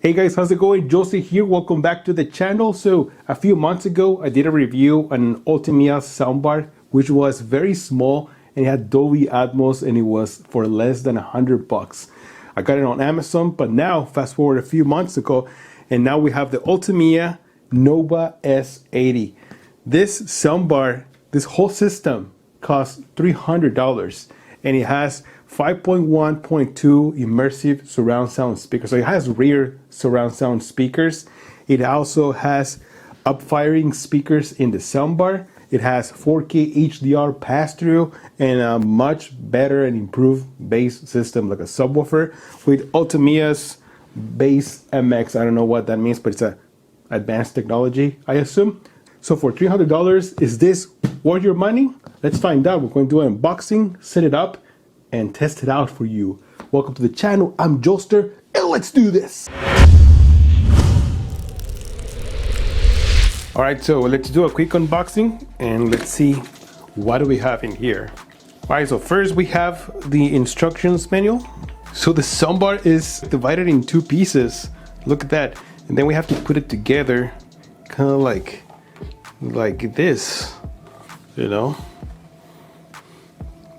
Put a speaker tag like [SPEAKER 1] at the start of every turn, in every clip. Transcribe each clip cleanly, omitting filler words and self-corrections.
[SPEAKER 1] Hey guys, how's it going? Jose here. Welcome back to the channel. So a few months ago, I did a review on an Ultimea soundbar, which was very small and it had Dolby Atmos and it was for less than $100. I got it on Amazon, but now fast forward a few months ago, and now we have the Ultimea Nova S80. This soundbar, this whole system costs $300 and it has 5.1.2 immersive surround sound speakers. So it has rear surround sound speakers. It also has up-firing speakers in the soundbar. It has 4K HDR pass-through and a much better and improved bass system, like a subwoofer with Ultimea's Bass MX. I don't know what that means, but it's a advanced technology, I assume. So for $300, is this worth your money? Let's find out. We're going to do an unboxing, set it up, and test it out for you. Welcome to the channel. I'm Joster, and let's do this. All right, so let's do a quick unboxing and let's see what do we have in here. All right, so first we have the instructions manual. So the soundbar is divided in two pieces. Look at that. And then we have to put it together kind of like this, you know?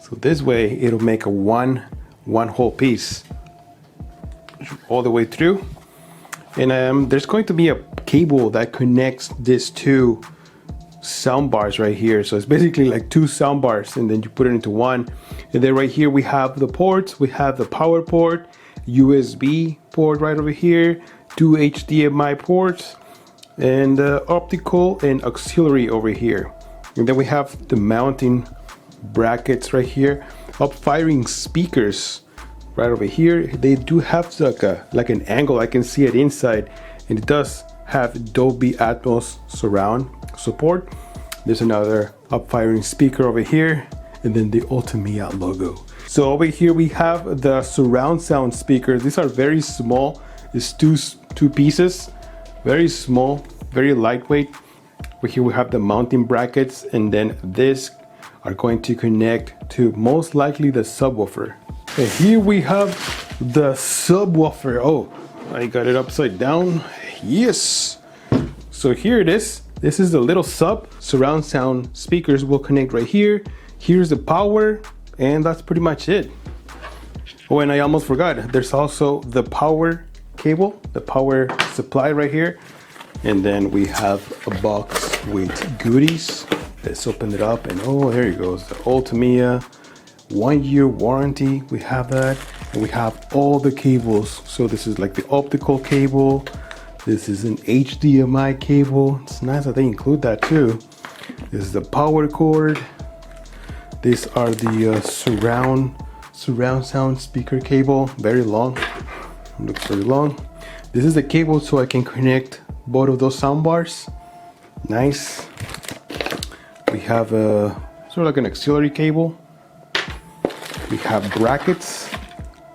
[SPEAKER 1] So this way it'll make a one whole piece all the way through. And there's going to be a cable that connects these two soundbars right here. So it's basically like two soundbars and then you put it into one. And then right here we have the ports. We have the power port, USB port right over here, two HDMI ports, and optical and auxiliary over here. And then we have the mounting brackets right here, up-firing speakers right over here. They do have like an angle. I can see it inside, and it does have Dolby Atmos surround support. There's another up-firing speaker over here, and then the Ultimea logo. So over here we have the surround sound speakers. These are very small. It's two pieces, very small, very lightweight. Over here we have the mounting brackets, and then this are going to connect to most likely the subwoofer. And here we have the subwoofer. Oh, I got it upside down. Yes. So here it is. This is the little surround sound speakers will connect right here. Here's the power, and that's pretty much it. Oh, and I almost forgot. There's also the power cable, the power supply right here. And then we have a box with goodies. Let's open it up, and oh, there it goes, the Ultimea 1-year warranty. We have that, and we have all the cables. So this is like the optical cable. This is an HDMI cable. It's nice that they include that too. This is the power cord. These are the surround sound speaker cable. Very long. Looks very long. This is the cable so I can connect both of those sound bars. Nice. We have a sort of like an auxiliary cable. We have brackets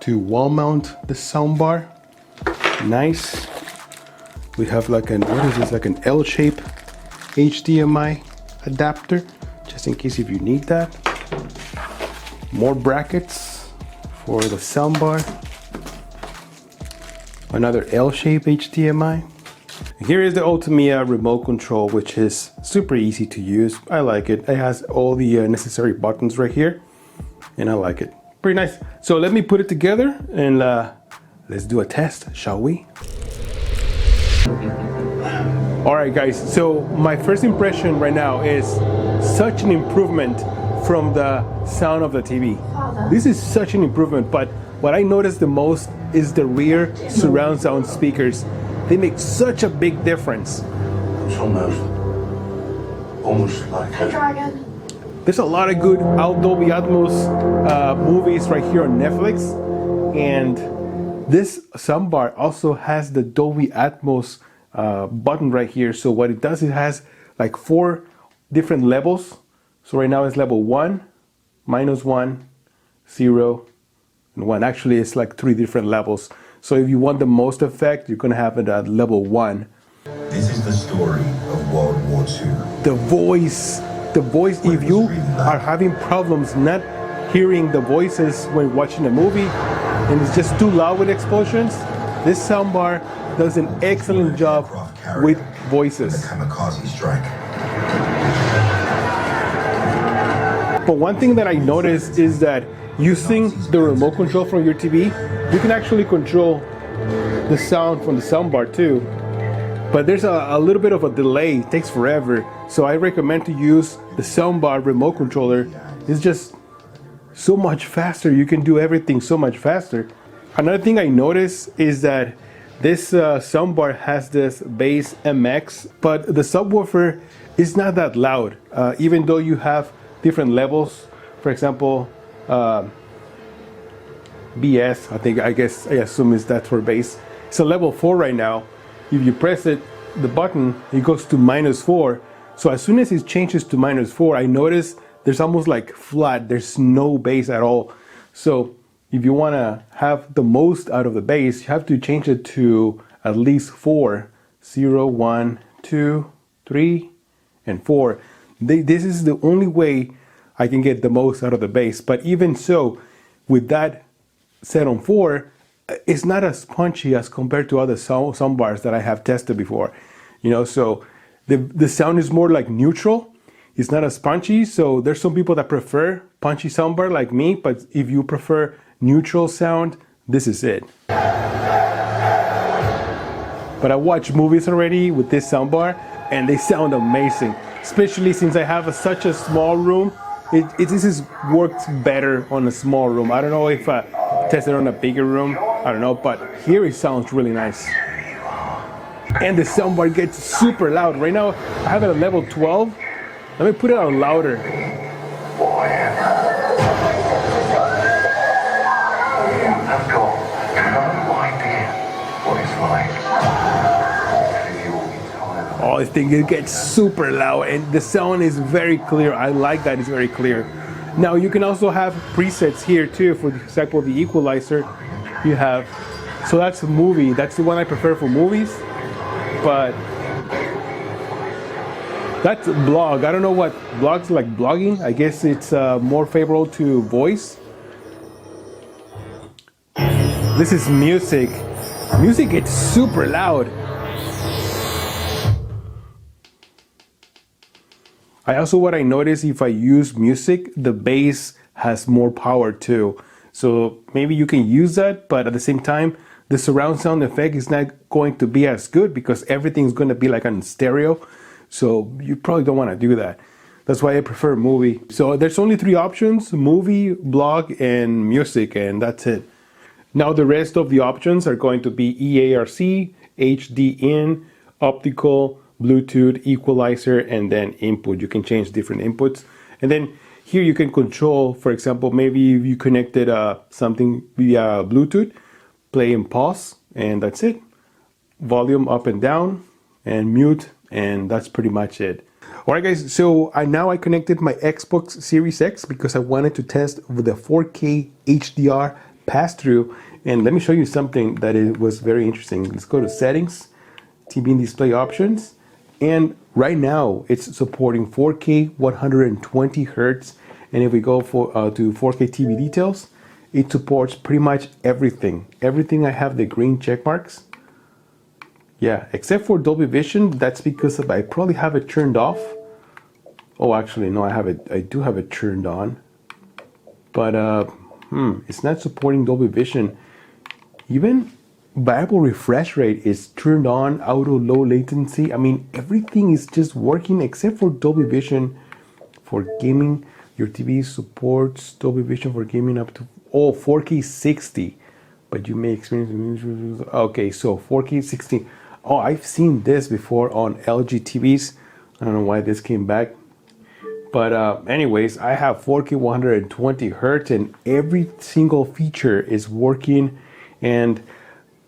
[SPEAKER 1] to wall mount the soundbar. Nice. We have like an, what is this, like an L-shape HDMI adapter, just in case if you need that. More brackets for the soundbar. Another L-shape HDMI. Here is the Ultimea remote control, which is super easy to use. I like it. It has all the necessary buttons right here, and I like it. Pretty nice. So let me put it together and let's do a test, shall we? All right, guys. So my first impression right now is such an improvement from the sound of the TV. This is such an improvement, but what I noticed the most is the rear surround sound speakers. They make such a big difference.
[SPEAKER 2] It's almost like a dragon.
[SPEAKER 1] There's a lot of good Dolby Atmos movies right here on Netflix, and this soundbar also has the Dolby Atmos button right here. So what it does, it has like 4 different levels. So right now it's level 1, -1, 0, and 1. Actually, it's like 3 different levels. So if you want the most effect, you're gonna have it at level 1.
[SPEAKER 2] This is the story of World War II.
[SPEAKER 1] The voice, if you are having problems not hearing the voices when watching a movie and it's just too loud with explosions, This soundbar does an excellent job with voices.
[SPEAKER 2] Kamikaze strike.
[SPEAKER 1] But one thing that I noticed is that using the remote control from your TV, you can actually control the sound from the soundbar too. But there's a little bit of a delay, it takes forever. So I recommend to use the soundbar remote controller. It's just so much faster, you can do everything so much faster. Another thing I noticed is that this soundbar has this bass MX, but the subwoofer is not that loud. Even though you have different levels, for example, BS, I assume is that for bass. It's a level 4 right now. If you press it, the button, it goes to -4. So as soon as it changes to -4, I notice there's almost like flat, there's no bass at all. So if you want to have the most out of the bass, you have to change it to at least 4. 0, 1, 2, 3, and 4. This is the only way I can get the most out of the bass. But even so, with that set on 4, it's not as punchy as compared to other soundbars that I have tested before. You know, so the sound is more like neutral. It's not as punchy. So there's some people that prefer punchy soundbar like me, but if you prefer neutral sound, this is it. But I watched movies already with this soundbar and they sound amazing, especially since I have such a small room. This works better on a small room. I don't know if I tested on a bigger room, I don't know, but here it sounds really nice. And the soundbar gets super loud. Right now I have it at level 12. Let me put it on louder. Oh, I think it gets super loud and the sound is very clear. I like that it's very clear. Now you can also have presets here too. For example, the equalizer you have. So that's a movie. That's the one I prefer for movies. But that's blog. I don't know what blogs like blogging. I guess it's more favorable to voice. This is music. Music gets super loud. What I notice if I use music, the bass has more power too. So maybe you can use that, but at the same time, the surround sound effect is not going to be as good because everything's going to be like on stereo. So you probably don't want to do that. That's why I prefer movie. So there's only 3 options: movie, blog, and music, and that's it. Now the rest of the options are going to be EARC, HD-in, optical, Bluetooth, equalizer, and then input. You can change different inputs. And then here you can control, for example, maybe if you connected something via Bluetooth, play and pause, and that's it. Volume up and down, and mute, and that's pretty much it. Alright guys, so now I connected my Xbox Series X because I wanted to test with the 4K HDR pass-through. And let me show you something that was very interesting. Let's go to settings, TV and display options. And right now it's supporting 4K 120 Hertz. And if we go to 4K TV details, it supports pretty much everything. Everything I have the green check marks. Yeah, except for Dolby Vision. That's because I probably have it turned off. Oh, actually, no, I do have it turned on. But it's not supporting Dolby Vision. Even variable refresh rate is turned on, auto low latency. I mean, everything is just working except for Dolby Vision for gaming. Your TV supports Dolby Vision for gaming up to 4K 60, but you may experience. Okay, so 4K 60. Oh, I've seen this before on LG TVs. I don't know why this came back, but anyways, I have 4K 120 Hertz, and every single feature is working. And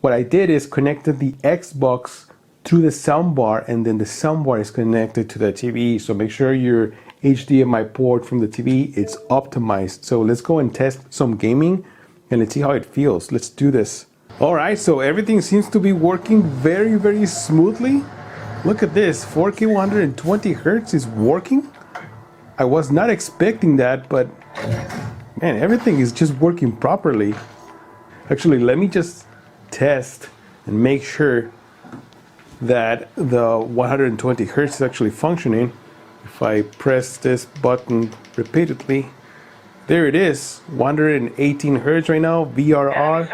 [SPEAKER 1] what I did is connected the Xbox through the soundbar, and then the soundbar is connected to the TV. So make sure your HDMI port from the TV is optimized. So let's go and test some gaming and let's see how it feels. Let's do this. All right, so everything seems to be working very, very smoothly. Look at this, 4K 120 Hertz is working. I was not expecting that, but man, everything is just working properly. Actually, let me just test and make sure that the 120 hertz is actually functioning. If I press this button repeatedly, there it is, 118 hertz right now, VRR,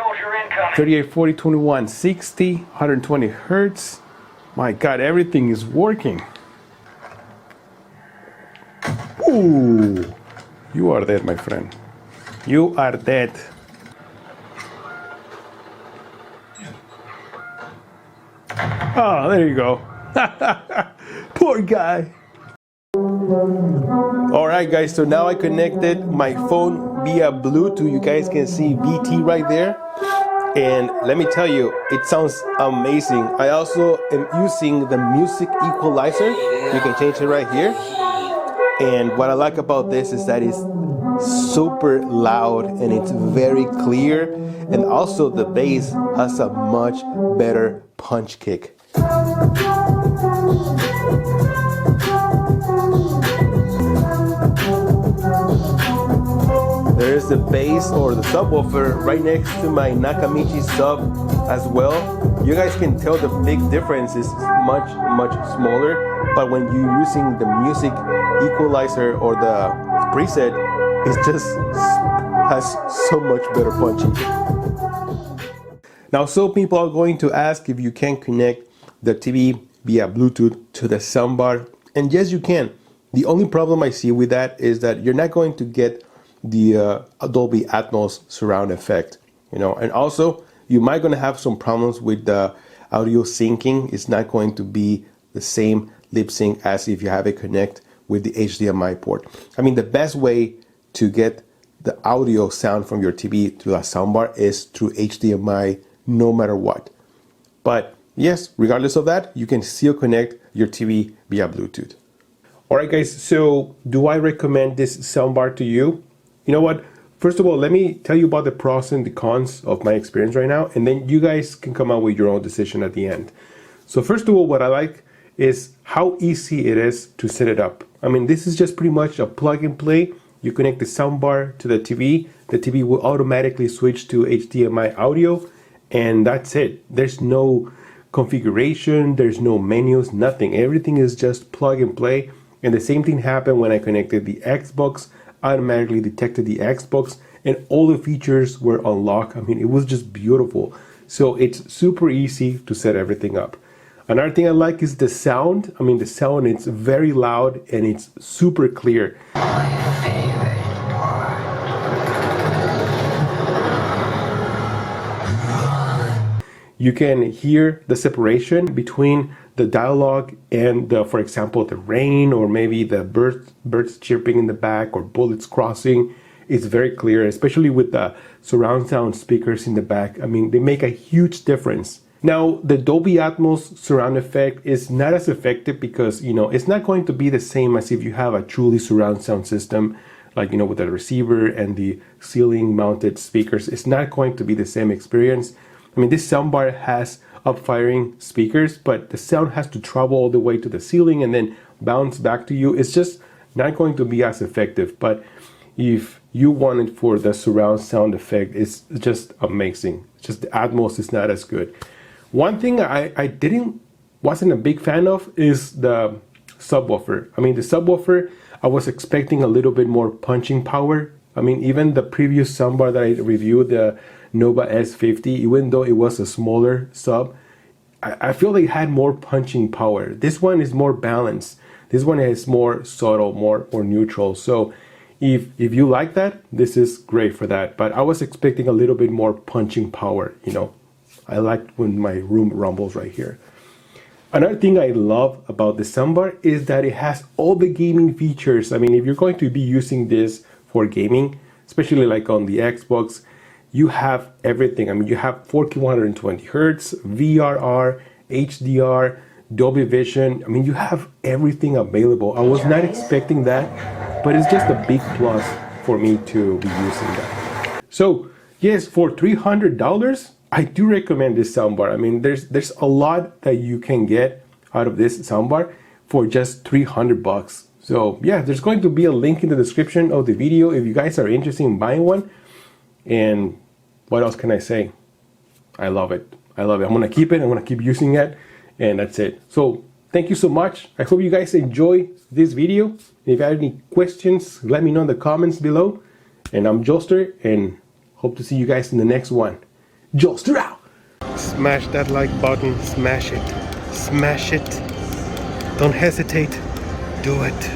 [SPEAKER 1] 38, 40, 21, 60, 120 hertz. My God, everything is working. Ooh, you are dead, my friend. You are dead. Oh, there you go. Poor guy. Alright guys, so now I connected my phone via Bluetooth. You guys can see BT right there. And let me tell you, it sounds amazing. I also am using the music equalizer. You can change it right here. And what I like about this is that it's super loud and it's very clear. And also the bass has a much better punch kick. There's the bass or the subwoofer right next to my Nakamichi sub as well. You guys can tell the big difference is much smaller, but when you're using the music equalizer or the preset, it just has so much better punching. Now, some people are going to ask if you can connect the TV via Bluetooth to the soundbar, and yes, you can. The only problem I see with that is that you're not going to get the Dolby Atmos surround effect, you know, and also you might gonna have some problems with the audio syncing. It's not going to be the same lip sync as if you have it connect with the HDMI port. I mean, the best way to get the audio sound from your TV to a soundbar is through HDMI, no matter what. But yes, regardless of that, you can still connect your TV via Bluetooth. All right, guys, so do I recommend this soundbar to you? You know what? First of all, let me tell you about the pros and the cons of my experience right now, and then you guys can come out with your own decision at the end. So first of all, what I like is how easy it is to set it up. I mean, this is just pretty much a plug and play. You connect the soundbar to the TV will automatically switch to HDMI audio, and that's it. There's no configuration, there's no menus, nothing. Everything is just plug and play. And the same thing happened when I connected the Xbox. Automatically detected the Xbox and all the features were unlocked. I mean, it was just beautiful. So it's super easy to set everything up. Another thing I like is the sound. I mean, the sound, it's very loud and it's super clear. You can hear the separation between the dialogue and the, for example, the rain or maybe the birds chirping in the back or bullets crossing. It's very clear, especially with the surround sound speakers in the back. I mean, they make a huge difference. Now, the Dolby Atmos surround effect is not as effective because, you know, it's not going to be the same as if you have a truly surround sound system, like, you know, with the receiver and the ceiling mounted speakers. It's not going to be the same experience. I mean, this soundbar has up-firing speakers, but the sound has to travel all the way to the ceiling and then bounce back to you. It's just not going to be as effective. But if you want it for the surround sound effect, it's just amazing. It's just the Atmos is not as good. One thing I wasn't a big fan of is the subwoofer. I mean, the subwoofer, I was expecting a little bit more punching power. I mean, even the previous soundbar that I reviewed, the Nova S80, even though it was a smaller sub, I feel like it had more punching power. This one is more balanced. This one is more subtle, more neutral. So if you like that, this is great for that. But I was expecting a little bit more punching power, you know. I like when my room rumbles right here. Another thing I love about the soundbar is that it has all the gaming features. I mean, if you're going to be using this for gaming, especially like on the Xbox, you have everything. I mean, you have 4K 120 Hertz, VRR, HDR, Dolby Vision. I mean, you have everything available. I was not expecting that, but it's just a big plus for me to be using that. So yes, for $300, I do recommend this soundbar. I mean, there's a lot that you can get out of this soundbar for just $300. So yeah, there's going to be a link in the description of the video if you guys are interested in buying one. And what else can I say? I love it. I love it. I'm gonna keep it. I'm gonna keep using it, and that's it. So thank you so much. I hope you guys enjoy this video. If you have any questions, let me know in the comments below. And I'm Joster, and hope to see you guys in the next one. Joster out! Smash that like button. Smash it. Smash it. Don't hesitate. Do it.